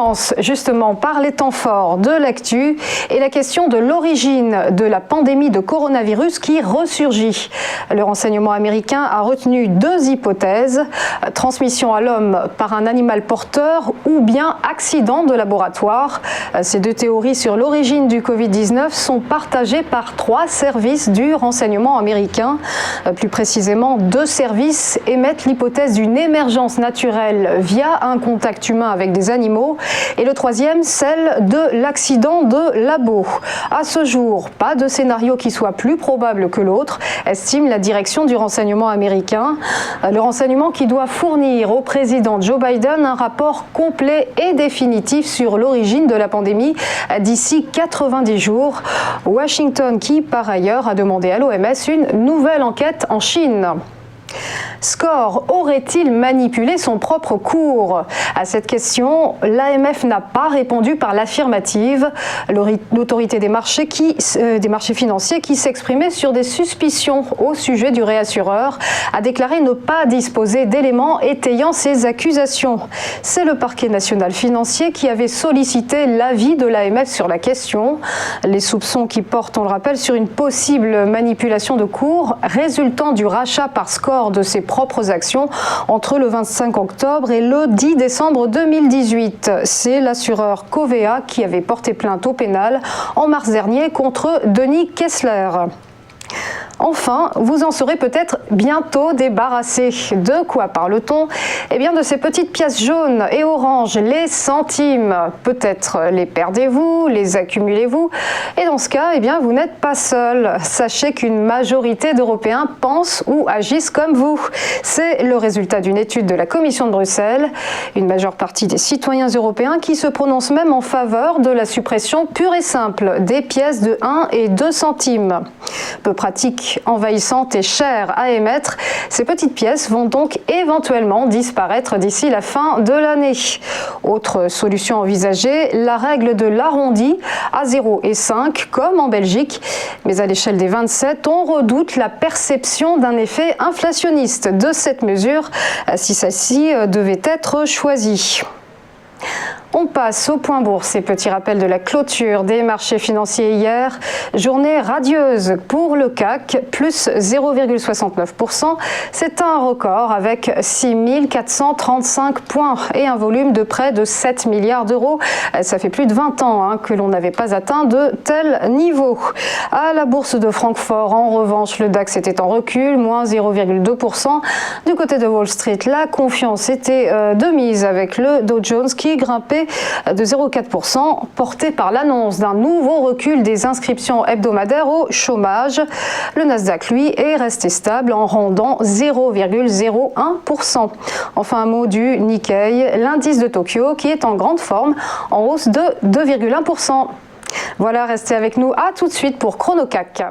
commence justement par les temps forts de l'actu et la question de l'origine de la pandémie de coronavirus qui ressurgit. Le renseignement américain a retenu deux hypothèses, transmission à l'homme par un animal porteur ou bien accident de laboratoire. Ces deux théories sur l'origine du Covid-19 sont partagées par trois services du renseignement américain. Plus précisément, deux services émettent l'hypothèse d'une émergence naturelle via un contact humain avec des animaux et le troisième, celle de l'accident de labo. À ce jour, pas de scénario qui soit plus probable que l'autre, estime la direction du renseignement américain. Le renseignement qui doit fournir au président Joe Biden un rapport complet et définitif sur l'origine de la pandémie d'ici 90 jours. Washington qui, par ailleurs, a demandé à l'OMS une nouvelle enquête en Chine. SCOR aurait-il manipulé son propre cours? À cette question, l'AMF n'a pas répondu par l'affirmative. L'autorité des marchés financiers qui s'exprimait sur des suspicions au sujet du réassureur a déclaré ne pas disposer d'éléments étayant ces accusations. C'est le parquet national financier qui avait sollicité l'avis de l'AMF sur la question. Les soupçons qui portent, on le rappelle, sur une possible manipulation de cours résultant du rachat par SCOR de ses propres actions entre le 25 octobre et le 10 décembre 2018. C'est l'assureur Covéa qui avait porté plainte au pénal en mars dernier contre Denis Kessler. Enfin, vous en serez peut-être bientôt débarrassé. De quoi parle-t-on? Eh bien, de ces petites pièces jaunes et oranges, les centimes. Peut-être les perdez-vous, les accumulez-vous. Et dans ce cas, eh bien, vous n'êtes pas seul. Sachez qu'une majorité d'Européens pensent ou agissent comme vous. C'est le résultat d'une étude de la Commission de Bruxelles. Une majeure partie des citoyens européens qui se prononcent même en faveur de la suppression pure et simple des pièces de 1 et 2 centimes. Peu pratique, envahissante et chère à émettre, ces petites pièces vont donc éventuellement disparaître d'ici la fin de l'année. Autre solution envisagée, la règle de l'arrondi à 0 et 5 comme en Belgique. Mais à l'échelle des 27, on redoute la perception d'un effet inflationniste de cette mesure si celle-ci devait être choisie. On passe au point bourse et petit rappel de la clôture des marchés financiers hier. Journée radieuse pour le CAC, plus 0,69%. C'est un record avec 6 435 points et un volume de près de 7 milliards d'euros. Ça fait plus de 20 ans que l'on n'avait pas atteint de tels niveaux. À la bourse de Francfort, en revanche, le DAX était en recul, moins 0,2%. Du côté de Wall Street, la confiance était de mise avec le Dow Jones qui grimpait de 0,4%, porté par l'annonce d'un nouveau recul des inscriptions hebdomadaires au chômage. Le Nasdaq, lui, est resté stable en rendant 0,01%. Enfin, un mot du Nikkei, l'indice de Tokyo, qui est en grande forme, en hausse de 2,1%. Voilà, restez avec nous. À tout de suite pour ChronoCAC.